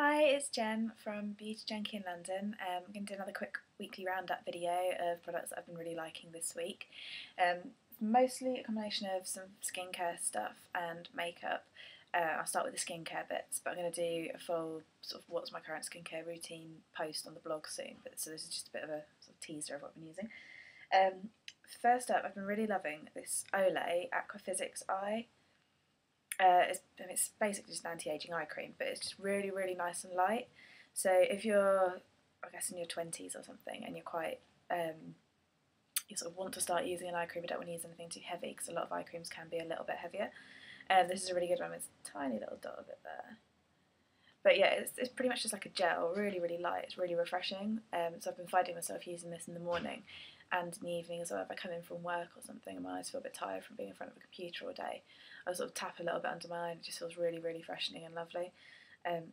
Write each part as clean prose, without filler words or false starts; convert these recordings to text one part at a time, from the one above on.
Hi, it's Jen from Beauty Junkie in London. I'm going to do another quick weekly roundup video of products that I've been really liking this week. It's mostly a combination of some skincare stuff and makeup. I'll start with the skincare bits, but I'm going to do a full sort of what's my current skincare routine post on the blog soon. So this is just a bit of a sort of teaser of what I've been using. First up, I've been really loving this Olay Aqua Eye. It's basically just an anti-aging eye cream, but it's just really, really nice and light. So if you're, I guess, in your 20s or something, and you're quite, you sort of want to start using an eye cream, but don't want to use anything too heavy, because a lot of eye creams can be a little bit heavier. This is a really good one. It's a tiny little dot of it there. But yeah, it's pretty much just like a gel, really, really light. It's really refreshing. So I've been finding myself using this in the morning and in the evening as well. If I come in from work or something and my eyes feel a bit tired from being in front of a computer all day, I'll sort of tap a little bit under my eye and it just feels really, really freshening and lovely.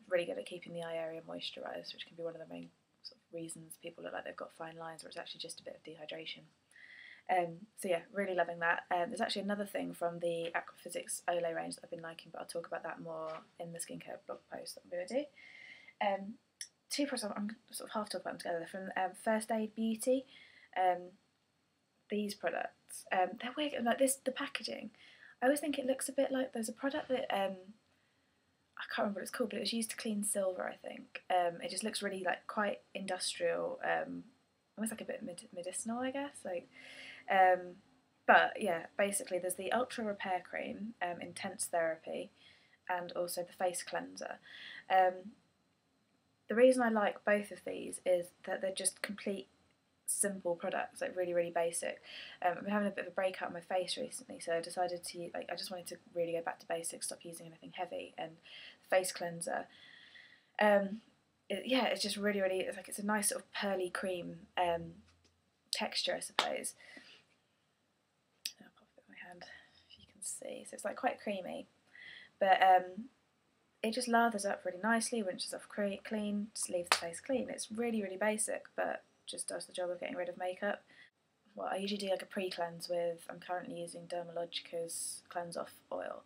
Really good at keeping the eye area moisturised, which can be one of the main sort of reasons people look like they've got fine lines, where it's actually just a bit of dehydration. So yeah, really loving that. There's actually another thing from the Aquaphysics Olay range that I've been liking, but I'll talk about that more in the skincare blog post that I'm going to do. Two products I'm sort of half talk about them together. They're from First Aid Beauty. These products, they're weird, like this, the packaging. I always think it looks a bit like there's a product that I can't remember what it's called, but it was used to clean silver, I think. It just looks really like quite industrial, almost like a bit medicinal, I guess. But yeah, basically there's the Ultra Repair Cream, Intense Therapy, and also the Face Cleanser. The reason I like both of these is that they're just complete simple products, like really, really basic. I've been having a bit of a breakout on my face recently, so I decided to, I just wanted to really go back to basics, stop using anything heavy, and face cleanser. Yeah, it's just really, really, it's a nice sort of pearly cream texture, I suppose. I'll pop it in my hand if you can see. So it's like quite creamy, but it just lathers up really nicely, rinses off clean, just leaves the face clean. It's really, really basic, but just does the job of getting rid of makeup. Well, I usually do like a pre-cleanse with, I'm currently using Dermalogica's Cleanse Off Oil,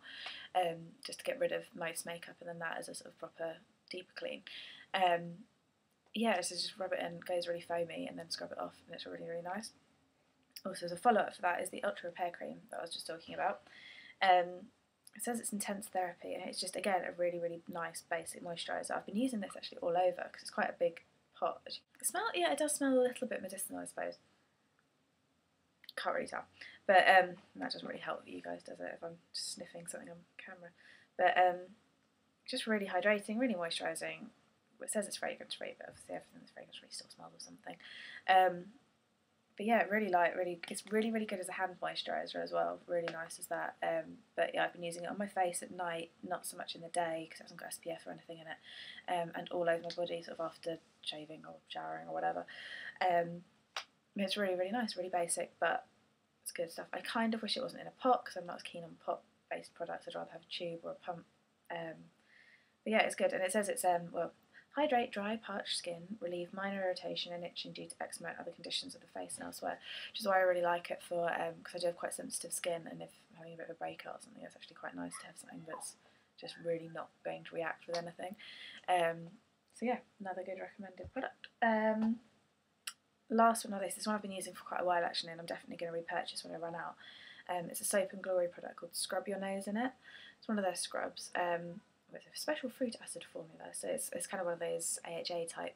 just to get rid of most makeup, and then that is a sort of proper deeper clean. Yeah, so just rub it in, goes really foamy, and then scrub it off, and it's really, really nice. Also, as a follow-up for that is the Ultra Repair Cream that I was just talking about. It says it's Intense Therapy, and it's just, again, a really, really nice basic moisturiser. I've been using this actually all over, because it's quite a big pot. Yeah, it does smell a little bit medicinal, I suppose. Can't really tell, but that doesn't really help you guys, does it, if I'm just sniffing something on camera. But just really hydrating, really moisturising. It says it's fragrance free, but obviously everything that's fragrance free still smells of something. But yeah, really light, it's really, really good as a hand moisturiser as well. Really nice as that. But yeah, I've been using it on my face at night, not so much in the day because it hasn't got SPF or anything in it, and all over my body sort of after shaving or showering or whatever. It's really, really nice, really basic, but it's good stuff. I kind of wish it wasn't in a pot because I'm not as keen on pot-based products. I'd rather have a tube or a pump. But yeah, it's good, and it says it's well, hydrate dry, parched skin, relieve minor irritation and itching due to eczema and other conditions of the face and elsewhere, which is why I really like it for, because I do have quite sensitive skin, and if I'm having a bit of a breakout or something, it's actually quite nice to have something that's just really not going to react with anything. So yeah, another good recommended product. Last but not least, this one I've been using for quite a while actually, and I'm definitely going to repurchase when I run out. It's a Soap and Glory product called Scrub Your Nose in it. It's one of their scrubs with a special fruit acid formula, so it's kind of one of those AHA type,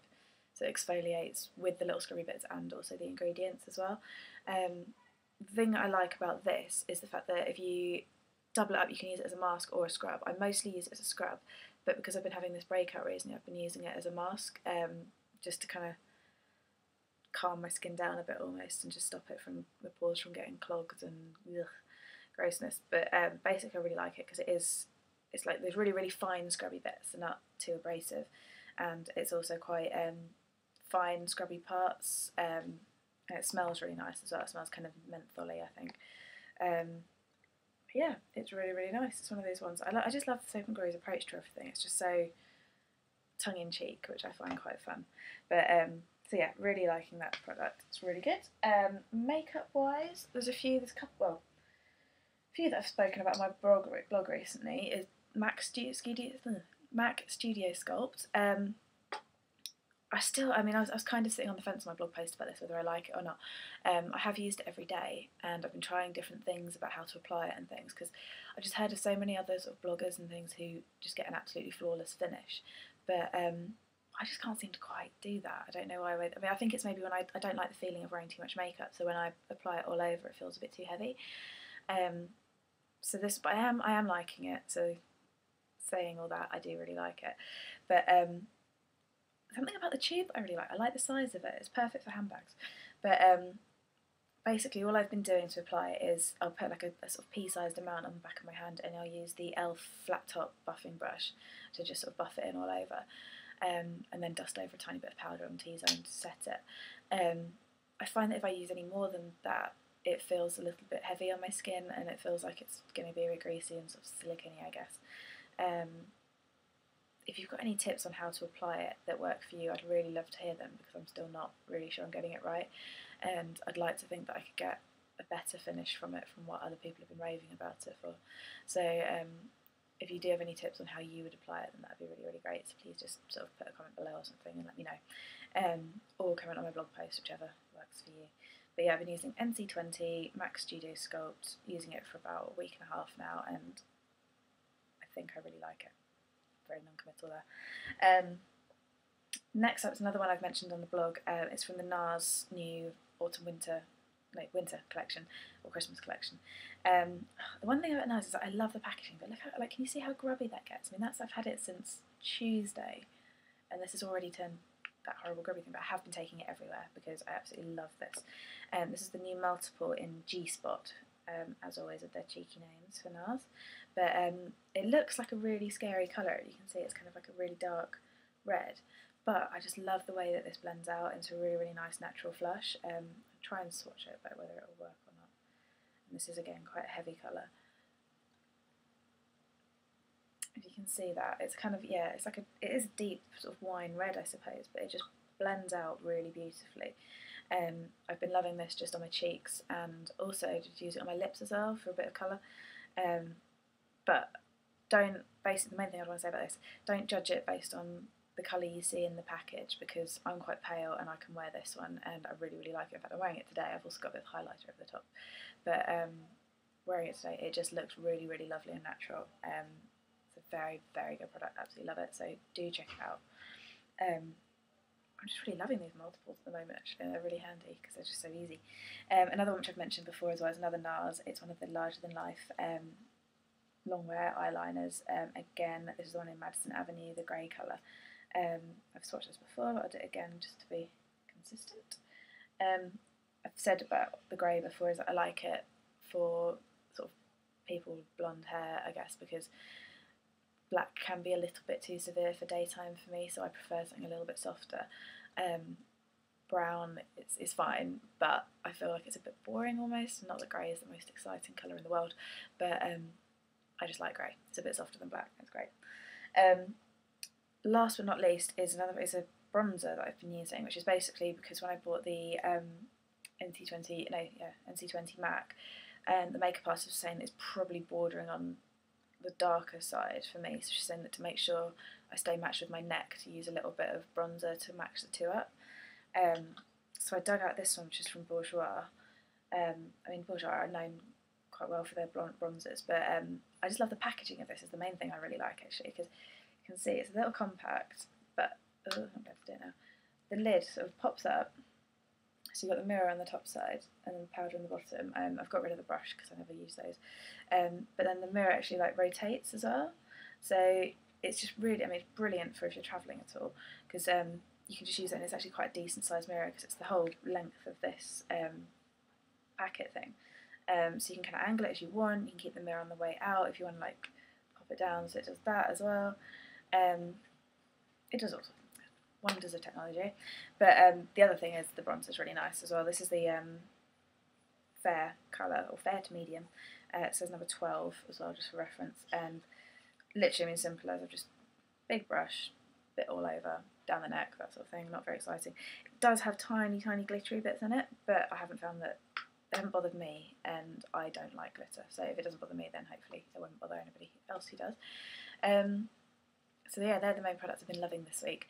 so it exfoliates with the little scrubby bits and also the ingredients as well. The thing that I like about this is the fact that if you double it up, you can use it as a mask or a scrub. I mostly use it as a scrub, but because I've been having this breakout recently, I've been using it as a mask, just to kind of calm my skin down a bit almost, and just stop it from the pores from getting clogged and ugh, grossness. But basically I really like it because it's like there's really, really fine scrubby bits and not too abrasive, and it's also quite fine scrubby parts, and it smells really nice as well. It smells kind of mentholy, I think. Yeah, it's really, really nice. It's one of those ones, I just love Soap and Glory's approach to everything. It's just so tongue-in-cheek, which I find quite fun. But so yeah, really liking that product. It's really good. Makeup wise, there's a few that I've spoken about on my blog recently. Is MAC Studio MAC Studio Sculpt. I mean, I was kind of sitting on the fence on my blog post about this, whether I like it or not. I have used it every day, and I've been trying different things about how to apply it and things, because I've just heard of so many other sort of bloggers and things who just get an absolutely flawless finish. But I just can't seem to quite do that. I don't know why. I mean, I think it's maybe when I don't like the feeling of wearing too much makeup, so when I apply it all over, it feels a bit too heavy. So this, but I am liking it. So saying all that, I do really like it. But something about the tube I really like. I like the size of it. It's perfect for handbags. But basically all I've been doing to apply it is I'll put like a sort of pea-sized amount on the back of my hand, and I'll use the e.l.f. flat top buffing brush to just sort of buff it in all over, and then dust over a tiny bit of powder on T-zone to set it. I find that if I use any more than that, it feels a little bit heavy on my skin, and it feels like it's going to be a bit greasy and sort of silicone-y, I guess. If you've got any tips on how to apply it that work for you, I'd really love to hear them, because I'm still not really sure I'm getting it right, and I'd like to think that I could get a better finish from it from what other people have been raving about it for. So if you do have any tips on how you would apply it, then that'd be really, really great. So please just sort of put a comment below or something and let me know, or comment on my blog post, whichever works for you. But yeah, I've been using NC20 MAC Studio Sculpt, using it for about a week and a half now, and I think I really like it. Very non-committal there. Next up is another one I've mentioned on the blog. It's from the Nars new winter collection, or Christmas collection. The one thing about Nars is that I love the packaging, but look how, like, can you see how grubby that gets? I mean, I've had it since Tuesday, and this has already turned that horrible grubby thing, but I have been taking it everywhere because I absolutely love this. This is the new multiple in G-Spot, as always with their cheeky names for Nars. But it looks like a really scary colour. You can see it's kind of like a really dark red. But I just love the way that this blends out into a really, really nice natural flush. I'll try and swatch it about whether it will work or not. And this is, again, quite a heavy colour. If you can see that, it's kind of, yeah, it's like it is deep sort of wine red, I suppose, but it just blends out really beautifully. I've been loving this just on my cheeks, and also just use it on my lips as well for a bit of colour. But basically the main thing I want to say about this, don't judge it based on the colour you see in the package, because I'm quite pale and I can wear this one and I really, really like it. In fact, I'm wearing it today. I've also got a bit of highlighter over the top. But wearing it today, it just looks really, really lovely and natural. It's a very, very good product. Absolutely love it. So do check it out. I'm just really loving these multiples at the moment, actually. They're really handy because they're just so easy. Another one which I've mentioned before as well is another Nars. It's one of the larger than life long wear eyeliners. Again, this is the one in Madison Avenue, the grey colour. I've swatched this before, but I'll do it again just to be consistent. I've said about the grey before is that I like it for sort of people with blonde hair, I guess, because black can be a little bit too severe for daytime for me, so I prefer something a little bit softer. Brown is fine, but I feel like it's a bit boring almost. Not that grey is the most exciting colour in the world, but I just like grey. It's a bit softer than black. It's great. Last but not least is a bronzer that I've been using, which is basically because when I bought the NC20 MAC, the makeup artist was saying it's probably bordering on the darker side for me, so she's saying that to make sure I stay matched with my neck, to use a little bit of bronzer to match the two up. So I dug out this one, which is from Bourjois. I mean, Bourjois are known quite well for their bronzers, but I just love the packaging of this. Is the main thing I really like, actually, because you can see it's a little compact, but I'm going to do it now. The lid sort of pops up, so you've got the mirror on the top side and then the powder on the bottom. I've got rid of the brush because I never use those, but then the mirror actually like rotates as well, so it's just really, I mean, it's brilliant for if you're travelling at all, because you can just use it, and it's actually quite a decent sized mirror because it's the whole length of this packet thing. So you can kind of angle it as you want. You can keep the mirror on the way out if you want to like pop it down, so it does that as well. It does all wonders of technology. But the other thing is the bronzer is really nice as well. This is the fair colour, or fair to medium. It says number 12 as well, just for reference. And literally, I mean, simple as I've just big brush, bit all over, down the neck, that sort of thing. Not very exciting. It does have tiny, tiny glittery bits in it, but I haven't found that. They haven't bothered me, and I don't like glitter, so if it doesn't bother me, then hopefully it won't bother anybody else who does. So yeah, they're the main products I've been loving this week.